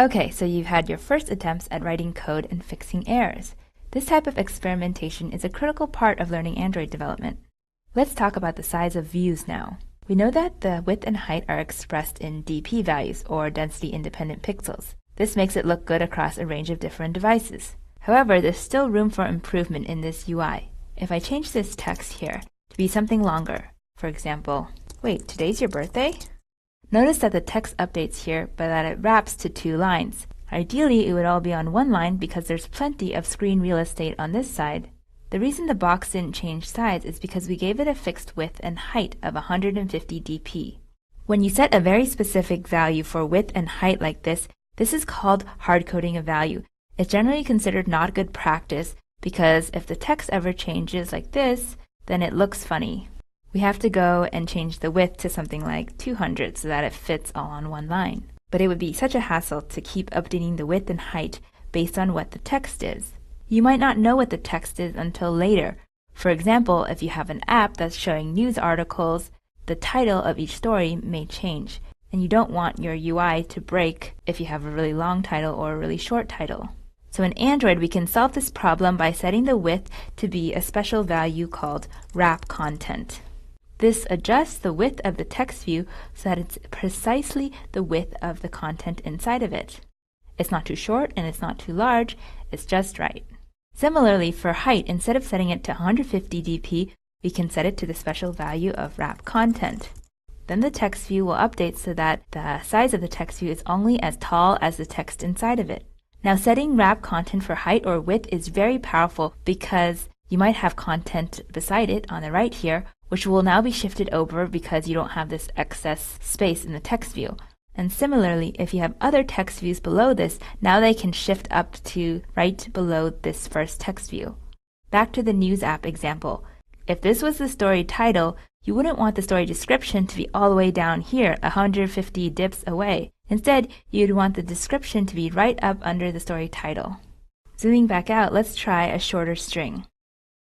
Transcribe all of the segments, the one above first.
Okay, so you've had your first attempts at writing code and fixing errors. This type of experimentation is a critical part of learning Android development. Let's talk about the size of views now. We know that the width and height are expressed in DP values, or density-independent pixels. This makes it look good across a range of different devices. However, there's still room for improvement in this UI. If I change this text here to be something longer, for example, wait, today's your birthday? Notice that the text updates here, but that it wraps to 2 lines. Ideally, it would all be on 1 line because there's plenty of screen real estate on this side. The reason the box didn't change size is because we gave it a fixed width and height of 150 dp. When you set a very specific value for width and height like this is called hard-coding a value. It's generally considered not good practice because if the text ever changes like this, then it looks funny. We have to go and change the width to something like 200 so that it fits all on 1 line. But it would be such a hassle to keep updating the width and height based on what the text is. You might not know what the text is until later. For example, if you have an app that's showing news articles, the title of each story may change, and you don't want your UI to break if you have a really long title or a really short title. So in Android, we can solve this problem by setting the width to be a special value called wrap content. This adjusts the width of the text view so that it's precisely the width of the content inside of it. It's not too short and it's not too large, it's just right. Similarly, for height, instead of setting it to 150 dp, we can set it to the special value of wrap content. Then the text view will update so that the size of the text view is only as tall as the text inside of it. Now, setting wrap content for height or width is very powerful because you might have content beside it on the right here, which will now be shifted over because you don't have this excess space in the text view. And similarly, if you have other text views below this, now they can shift up to right below this first text view. Back to the news app example. If this was the story title, you wouldn't want the story description to be all the way down here, 150 dips away. Instead, you'd want the description to be right up under the story title. Zooming back out, let's try a shorter string.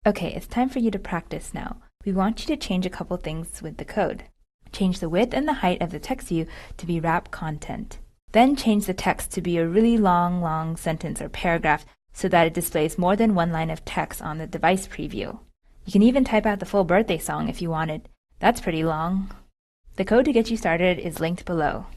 Okay, it's time for you to practice now. We want you to change a couple things with the code. Change the width and the height of the text view to be wrap content. Then change the text to be a really long sentence or paragraph so that it displays more than 1 line of text on the device preview. You can even type out the full birthday song if you wanted. That's pretty long. The code to get you started is linked below.